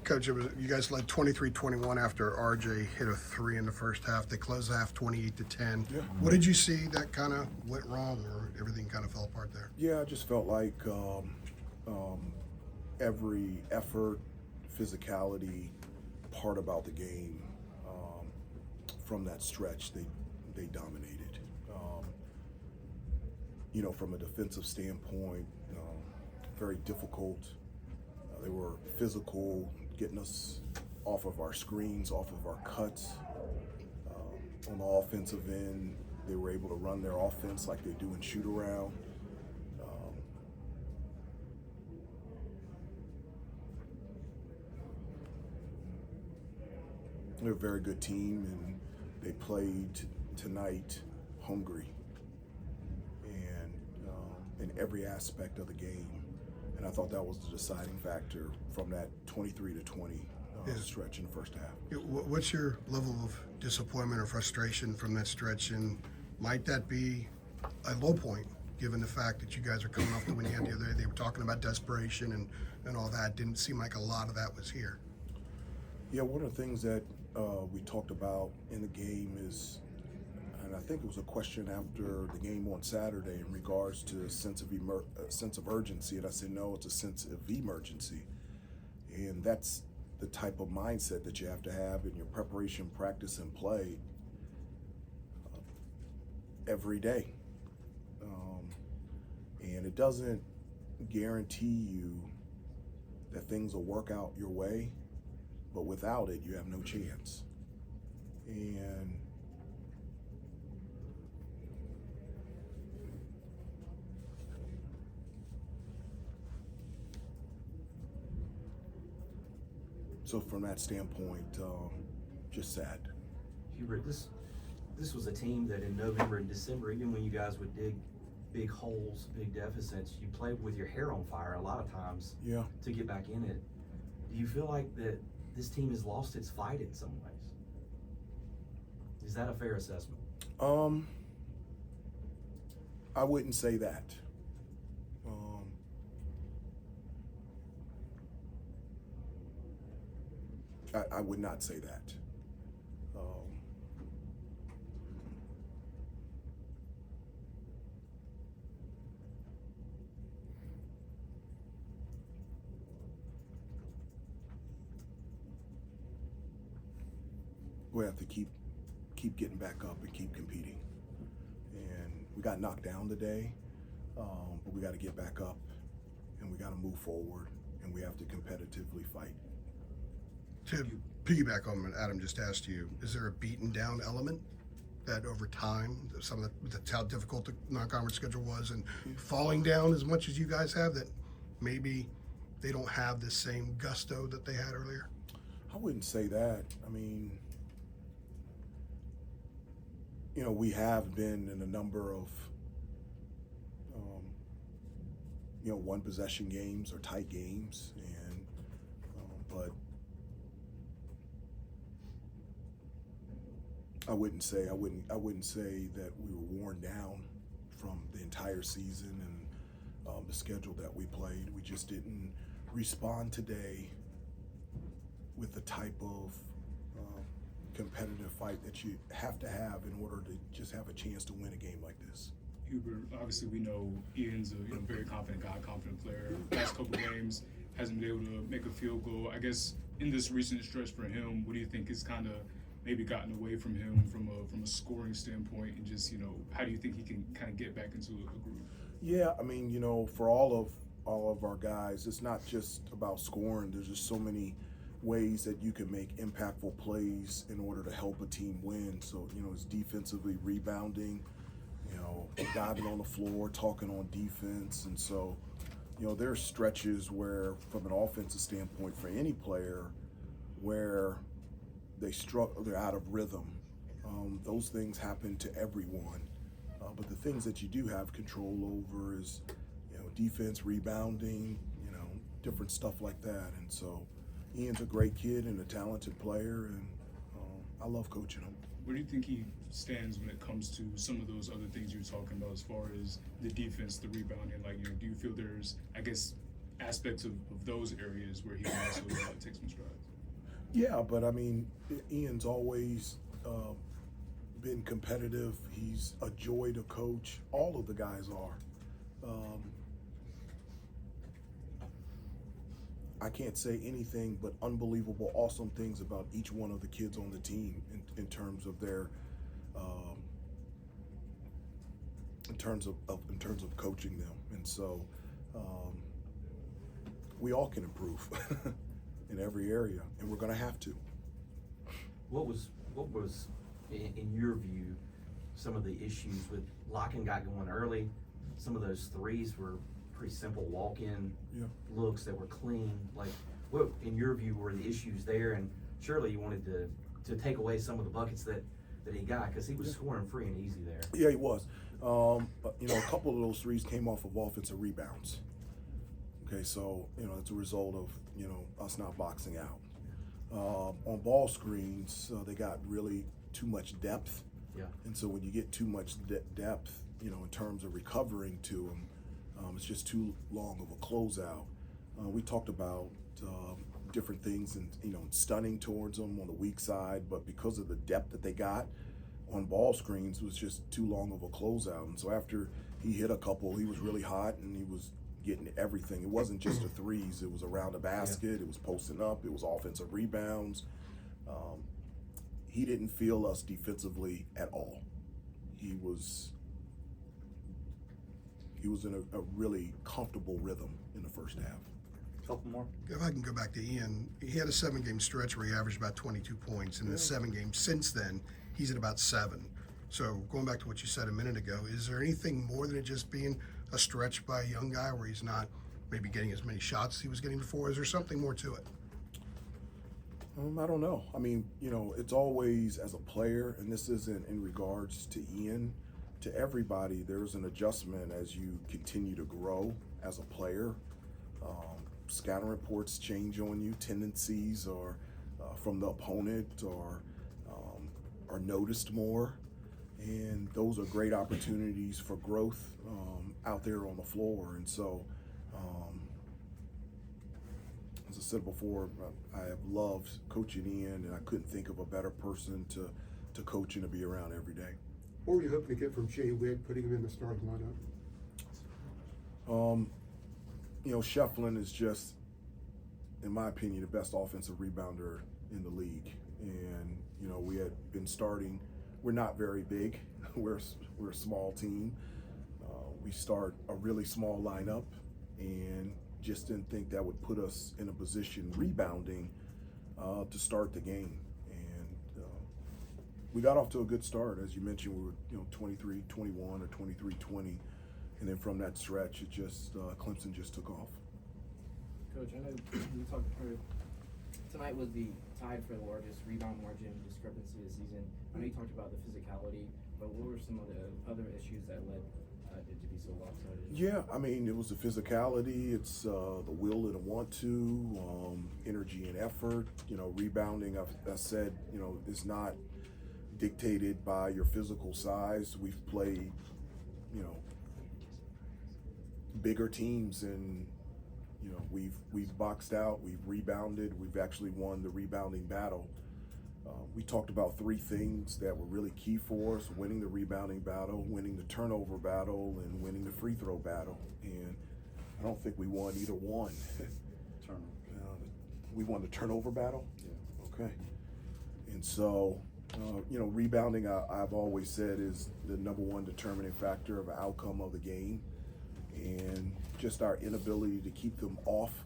Coach, you guys led 23-21 after RJ hit a three in the first half. They closed the half 28-10. Yeah. What did you see that kind of went wrong, or everything kind of fell apart there? Yeah, I just felt like every effort, physicality, part about the game from that stretch, they dominated. From a defensive standpoint, very difficult. They were physical, getting us off of our screens, off of our cuts. On the offensive end, they were able to run their offense like they do in shoot around. They're a very good team, and they played tonight hungry and in every aspect of the game. And I thought that was the deciding factor from that 23-20 stretch in the first half. What's your level of disappointment or frustration from that stretch, and might that be a low point, given the fact that you guys are coming off the win you had the other day? They were talking about desperation and all that. Didn't seem like a lot of that was here. Yeah, one of the things that we talked about in the game is, and I think it was a question after the game on Saturday in regards to a sense of urgency, and I said, no, it's a sense of emergency. And that's the type of mindset that you have to have in your preparation, practice, and play every day. And it doesn't guarantee you that things will work out your way, but without it, you have no chance. And so from that standpoint, just sad. Hubert, this was a team that in November and December, even when you guys would dig big holes, big deficits, you played with your hair on fire a lot of times to get back in it. Do you feel like that this team has lost its fight in some ways? Is that a fair assessment? I wouldn't say that. I would not say that. We have to keep getting back up and keep competing. And we got knocked down today, but we got to get back up, and we got to move forward, and we have to competitively fight. To piggyback on what Adam just asked you, is there a beaten down element that over time, some of that's how difficult the non-conference schedule was, and falling down as much as you guys have, that maybe they don't have the same gusto that they had earlier? I wouldn't say that. I mean, we have been in a number of, one possession games or tight games, and but I wouldn't say that we were worn down from the entire season and the schedule that we played. We just didn't respond today with the type of competitive fight that you have to have in order to just have a chance to win a game like this. Hubert, obviously we know Ian's a very confident guy, confident player. Last couple games hasn't been able to make a field goal. I guess in this recent stretch for him, what do you think has kind of maybe gotten away from him from a scoring standpoint, and just how do you think he can kind of get back into a groove? Yeah, I mean, for all of our guys, it's not just about scoring. There's just so many ways that you can make impactful plays in order to help a team win. So, it's defensively rebounding, diving on the floor, talking on defense. And so, there are stretches where, from an offensive standpoint, for any player, where they're out of rhythm. Those things happen to everyone. But the things that you do have control over is, defense, rebounding, different stuff like that. And so Ian's a great kid and a talented player, and I love coaching him. Where do you think he stands when it comes to some of those other things you're talking about, as far as the defense, the rebounding? Like, do you feel there's, I guess, aspects of those areas where he can also take some strides. Yeah, but I mean, Ian's always been competitive. He's a joy to coach. All of the guys are. I can't say anything but unbelievable, awesome things about each one of the kids on the team in terms of their, in terms of coaching them, and so we all can improve in every area, and we're going to have to. What was in your view some of the issues with Locken got going early? Some of those threes were pretty simple walk-in looks that were clean. Like, what in your view were the issues there? And surely you wanted to take away some of the buckets that he got, because he was scoring free and easy there. Yeah, he was. But, a couple of those threes came off of offensive rebounds. Okay, so it's a result of us not boxing out. On ball screens, they got really too much depth. Yeah. And so when you get too much depth, in terms of recovering to them, it's just too long of a closeout. We talked about different things and stunning towards them on the weak side, but because of the depth that they got on ball screens, it was just too long of a closeout. And so after he hit a couple, he was really hot and he was getting everything. It wasn't just the threes, it was around the basket, it was posting up, it was offensive rebounds. He didn't feel us defensively at all. He was in a really comfortable rhythm in the first half. Couple more. If I can go back to Ian, he had a 7-game stretch where he averaged about 22 points. In the 7 games since then, he's at about 7. So going back to what you said a minute ago, is there anything more than it just being a stretch by a young guy where he's not maybe getting as many shots as he was getting before? Is there something more to it? I don't know. I mean, it's always as a player, and this isn't in regards to Ian, to everybody, there's an adjustment as you continue to grow as a player. Scouting reports change on you, tendencies or from the opponent are noticed more, and those are great opportunities for growth out there on the floor. And so, as I said before, I have loved coaching Ian, and I couldn't think of a better person to coach and to be around every day. What were you hoping to get from Jay Witt, putting him in the starting lineup? Shefflin is just, in my opinion, the best offensive rebounder in the league. And, we had been starting, we're not very big. We're a small team. We start a really small lineup and just didn't think that would put us in a position rebounding to start the game. We got off to a good start. As you mentioned, we were 23-21 or 23-20, and then from that stretch, it just Clemson just took off. Coach, I know you talked earlier. Tonight was the tied for the largest rebound margin discrepancy this season. I know you talked about the physicality, but what were some of the other issues that led it to be so lopsided? Yeah, I mean, it was the physicality. It's the will and the want to, energy and effort. Rebounding. I said, is not dictated by your physical size. We've played, bigger teams, and we've boxed out, we've rebounded, we've actually won the rebounding battle. We talked about 3 things that were really key for us: winning the rebounding battle, winning the turnover battle, and winning the free throw battle. And I don't think we won either one. We won the turnover battle? Yeah. Okay. And so, rebounding, I've always said, is the number one determining factor of the outcome of the game. And just our inability to keep them off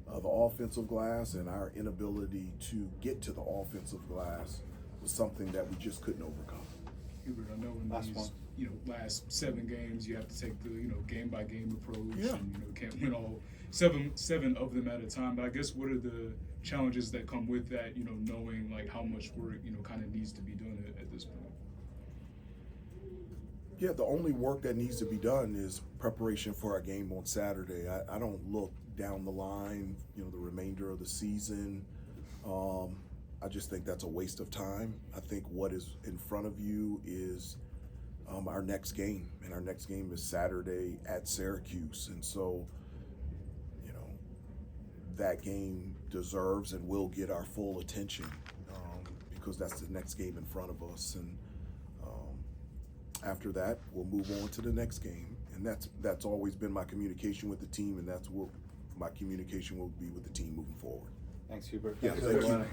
the offensive glass and our inability to get to the offensive glass was something that we just couldn't overcome. Hubert, I know in these last 7 games you have to take the game by game approach, and can't win all seven of them at a time. But I guess what are the challenges that come with that? Knowing like how much work kind of needs to be done at this point. Yeah, the only work that needs to be done is preparation for our game on Saturday. I don't look down the line, the remainder of the season. I just think that's a waste of time. I think what is in front of you is our next game, and our next game is Saturday at Syracuse. And so, that game deserves and will get our full attention, because that's the next game in front of us. And after that, we'll move on to the next game. And that's always been my communication with the team, and that's what my communication will be with the team moving forward. Thanks, Hubert. Yeah, Thanks, thank you. everyone.